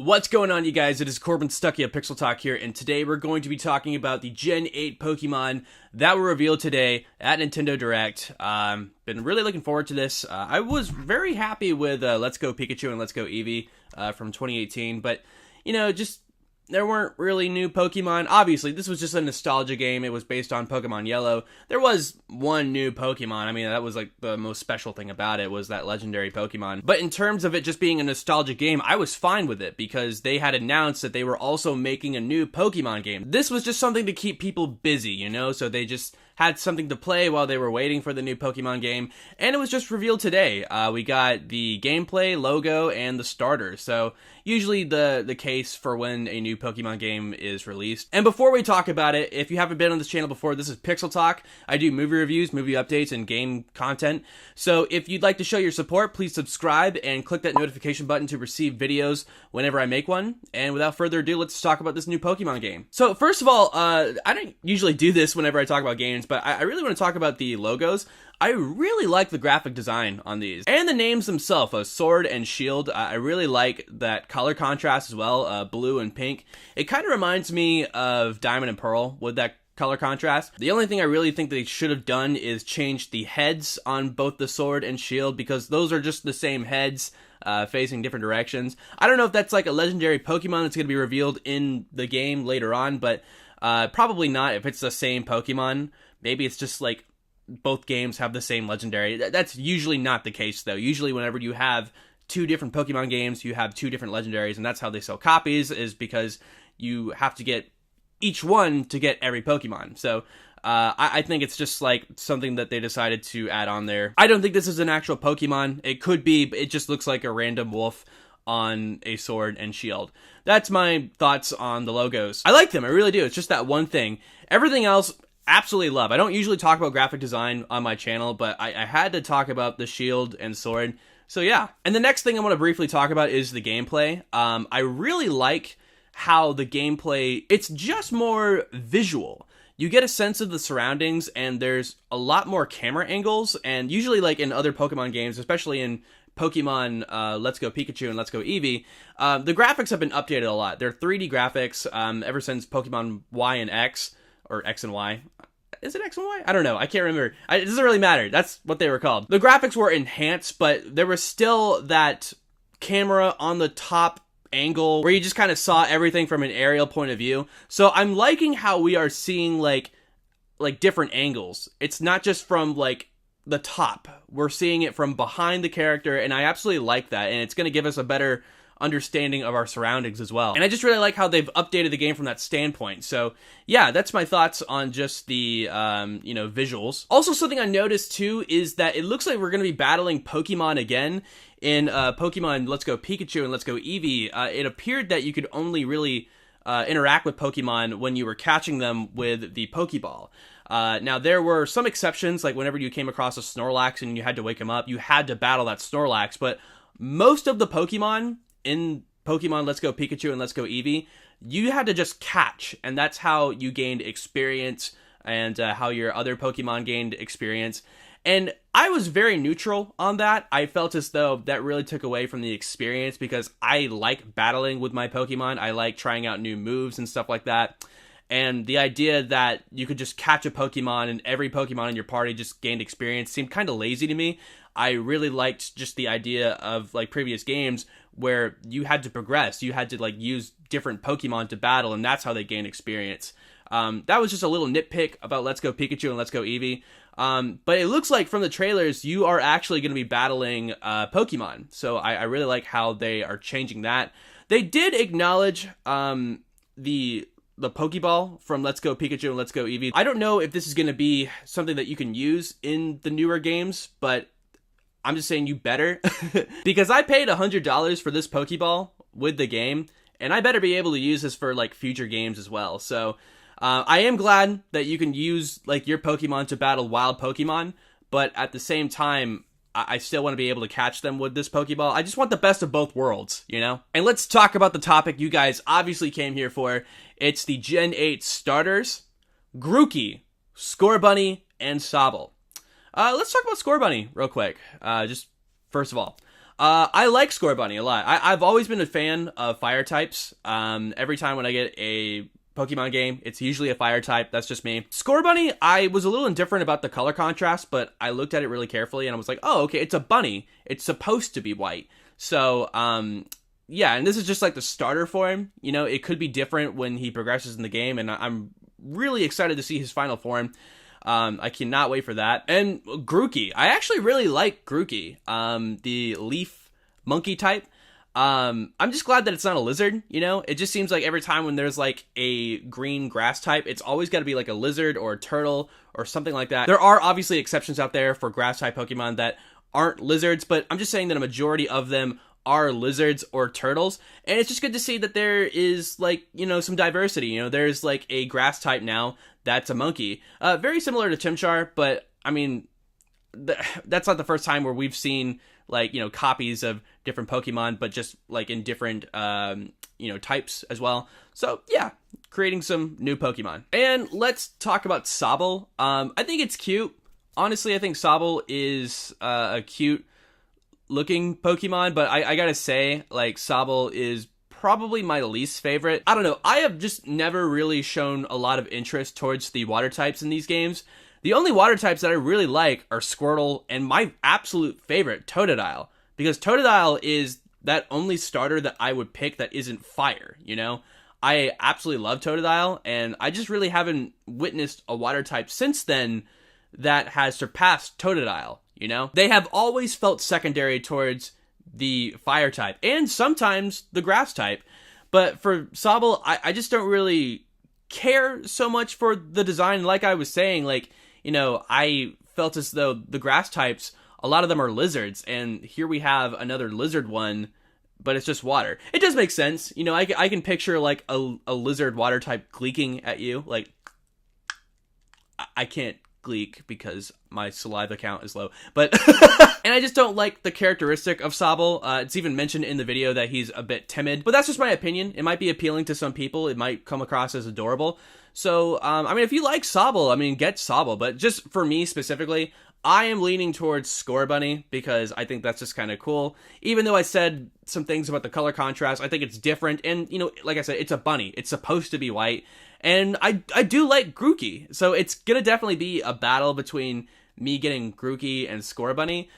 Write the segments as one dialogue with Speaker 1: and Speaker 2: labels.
Speaker 1: What's going on, you guys? It is Corbin Stuckey of Pixel Talk here, and today we're going to be talking about the Gen 8 Pokemon that were revealed today at Nintendo Direct. Been really looking forward to this. I was very happy with Let's Go Pikachu and Let's Go Eevee from 2018, but, you know, just there weren't really new Pokemon. Obviously, this was just a nostalgia game. It was based on Pokemon Yellow. There was one new Pokemon. I mean, that was like the most special thing about it, was that legendary Pokemon. But in terms of it just being a nostalgia game, I was fine with it because they had announced that they were also making a new Pokemon game. This was just something to keep people busy, you know? So they just had something to play while they were waiting for the new Pokemon game, and it was just revealed today. We got the gameplay, logo, and the starter. So usually the case for when a new Pokemon game is released. And before we talk about it, if you haven't been on this channel before, this is Pixel Talk. I do movie reviews, movie updates, and game content. So if you'd like to show your support, please subscribe and click that notification button to receive videos whenever I make one. And without further ado, let's talk about this new Pokemon game. So first of all, I don't usually do this whenever I talk about games, but I really want to talk about the logos. I really like the graphic design on these. And the names themselves, Sword and Shield. I really like that color contrast as well, blue and pink. It kind of reminds me of Diamond and Pearl with that color contrast. The only thing I really think they should have done is change the heads on both the Sword and Shield, because those are just the same heads facing different directions. I don't know if that's like a legendary Pokemon that's going to be revealed in the game later on, but probably not if it's the same Pokemon. Maybe it's just like both games have the same legendary. That's usually not the case, though. Usually whenever you have two different Pokemon games, you have two different legendaries, and that's how they sell copies, is because you have to get each one to get every Pokemon. So I think it's just like something that they decided to add on there. I don't think this is an actual Pokemon. It could be, but it just looks like a random wolf on a Sword and Shield. That's my thoughts on the logos. I like them, I really do. It's just that one thing. Everything else, absolutely love. I don't usually talk about graphic design on my channel, but I had to talk about the Shield and Sword. So yeah. And the next thing I want to briefly talk about is the gameplay. I really like how the gameplay, it's just more visual. You get a sense of the surroundings, and there's a lot more camera angles, and usually like in other Pokemon games, especially in Pokemon Let's Go Pikachu and Let's Go Eevee, the graphics have been updated a lot. They're 3D graphics ever since Pokemon Y and X, or X and Y. Is it X and Y? I don't know. I can't remember. It doesn't really matter. That's what they were called. The graphics were enhanced, but there was still that camera on the top angle where you just kind of saw everything from an aerial point of view. So I'm liking how we are seeing like different angles. It's not just from like the top. We're seeing it from behind the character, and I absolutely like that, and it's going to give us a better understanding of our surroundings as well. And I just really like how they've updated the game from that standpoint. So yeah, that's my thoughts on just the visuals. Also, something I noticed too is that it looks like we're going to be battling Pokemon again in Pokemon Let's Go Pikachu and Let's Go Eevee. It appeared that you could only really interact with Pokemon when you were catching them with the Pokeball. Now, there were some exceptions, like whenever you came across a Snorlax and you had to wake him up, you had to battle that Snorlax, but most of the Pokemon in Pokemon Let's Go Pikachu and Let's Go Eevee, you had to just catch, and that's how you gained experience, and how your other Pokemon gained experience. And I was very neutral on that. I felt as though that really took away from the experience, because I like battling with my Pokemon. I like trying out new moves and stuff like that. And the idea that you could just catch a Pokemon and every Pokemon in your party just gained experience seemed kind of lazy to me. I really liked just the idea of like previous games where you had to progress. You had to like use different Pokemon to battle, and that's how they gained experience. That was just a little nitpick about Let's Go Pikachu and Let's Go Eevee. But it looks like from the trailers, you are actually going to be battling Pokemon. So I really like how they are changing that. They did acknowledge the Pokeball from Let's Go Pikachu and Let's Go Eevee. I don't know if this is going to be something that you can use in the newer games, but I'm just saying you better. Because I paid $100 for this Pokeball with the game, and I better be able to use this for like future games as well. So I am glad that you can use like your Pokemon to battle wild Pokemon, but at the same time, I still want to be able to catch them with this Pokeball. I just want the best of both worlds, you know? And let's talk about the topic you guys obviously came here for. It's the Gen 8 starters, Grookey, Scorbunny, and Sobble. Let's talk about Scorbunny real quick. Just first of all, I like Scorbunny a lot. I've always been a fan of fire types. Every time when I get a Pokemon game, it's usually a fire type. That's just me. Scorbunny, I was a little indifferent about the color contrast, but I looked at it really carefully and I was like, oh, okay, it's a bunny. It's supposed to be white. So, yeah, and this is just like the starter form. You know, it could be different when he progresses in the game, and I'm really excited to see his final form. I cannot wait for that. And Grookey. I actually really like Grookey, the leaf monkey type. I'm just glad that it's not a lizard, you know? It just seems like every time when there's like a green grass type, it's always got to be like a lizard or a turtle or something like that. There are obviously exceptions out there for grass type Pokemon that aren't lizards, but I'm just saying that a majority of them are lizards or turtles, and it's just good to see that there is, like, you know, some diversity. You know, there's like a grass type now that's a monkey, very similar to Chimchar, but I mean, that's not the first time where we've seen, like, you know, copies of different Pokemon, but just like in different you know, types as well. So yeah, creating some new Pokemon. And let's talk about Sobble. I think it's cute. Honestly, I think Sobble is a cute looking Pokemon, but I gotta say, like, Sobble is probably my least favorite. I don't know, I have just never really shown a lot of interest towards the water types in these games. The only water types that I really like are Squirtle and my absolute favorite, Totodile, because Totodile is that only starter that I would pick that isn't fire, you know? I absolutely love Totodile, and I just really haven't witnessed a water type since then that has surpassed Totodile. You know, they have always felt secondary towards the fire type and sometimes the grass type. But for Sobble, I just don't really care so much for the design. Like I was saying, like, you know, I felt as though the grass types, a lot of them are lizards. And here we have another lizard one, but it's just water. It does make sense. You know, I can picture like a lizard water type gleeking at you. Like, I can't gleek because my saliva count is low, but and I just don't like the characteristic of Sobble. It's even mentioned in the video that he's a bit timid, but that's just my opinion. It might be appealing to some people. It might come across as adorable. So I mean, if you like Sobble, I mean, get Sobble, but just for me specifically, I am leaning towards Scorbunny because I think that's just kind of cool. Even though I said some things about the color contrast, I think it's different. And, you know, like I said, it's a bunny. It's supposed to be white. And I do like Grookey. So it's going to definitely be a battle between me getting Grookey and Scorbunny.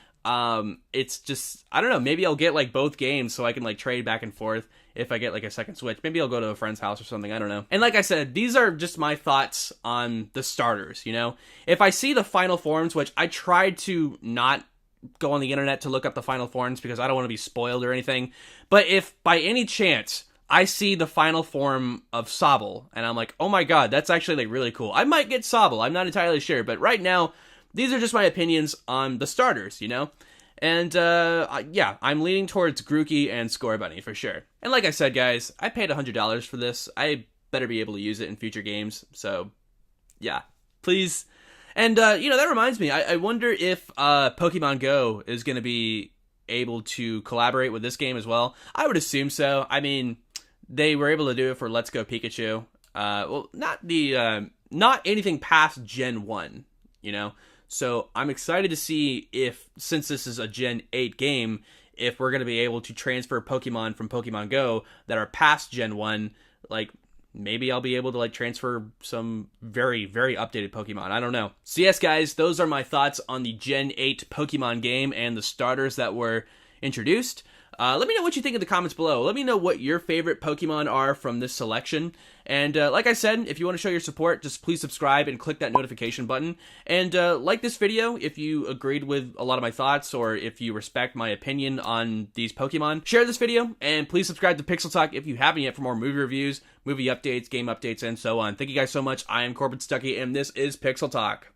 Speaker 1: It's just, I don't know, maybe I'll get like both games so I can like trade back and forth if I get like a second Switch. Maybe I'll go to a friend's house or something, I don't know. And like I said, these are just my thoughts on the starters, you know? If I see the final forms, which I tried to not go on the internet to look up the final forms because I don't want to be spoiled or anything, but if by any chance I see the final form of Sobble and I'm like, oh my god, that's actually like really cool, I might get Sobble. I'm not entirely sure, but right now, these are just my opinions on the starters, you know? And, yeah, I'm leaning towards Grookey and Scorbunny for sure. And like I said, guys, I paid $100 for this. I better be able to use it in future games. So, yeah, please. And, you know, that reminds me, I wonder if Pokemon Go is going to be able to collaborate with this game as well. I would assume so. I mean, they were able to do it for Let's Go Pikachu. Well, not anything past Gen 1, you know? So I'm excited to see if, since this is a Gen 8 game, if we're going to be able to transfer Pokemon from Pokemon Go that are past Gen 1. Like, maybe I'll be able to, like, transfer some very, very updated Pokemon. I don't know. So yes, guys, those are my thoughts on the Gen 8 Pokemon game and the starters that were introduced. Let me know what you think in the comments below. Let me know what your favorite Pokemon are from this selection. And like I said, if you want to show your support, just please subscribe and click that notification button. And like this video if you agreed with a lot of my thoughts or if you respect my opinion on these Pokemon. Share this video and please subscribe to Pixel Talk if you haven't yet for more movie reviews, movie updates, game updates, and so on. Thank you guys so much. I am Corbin Stuckey and this is Pixel Talk.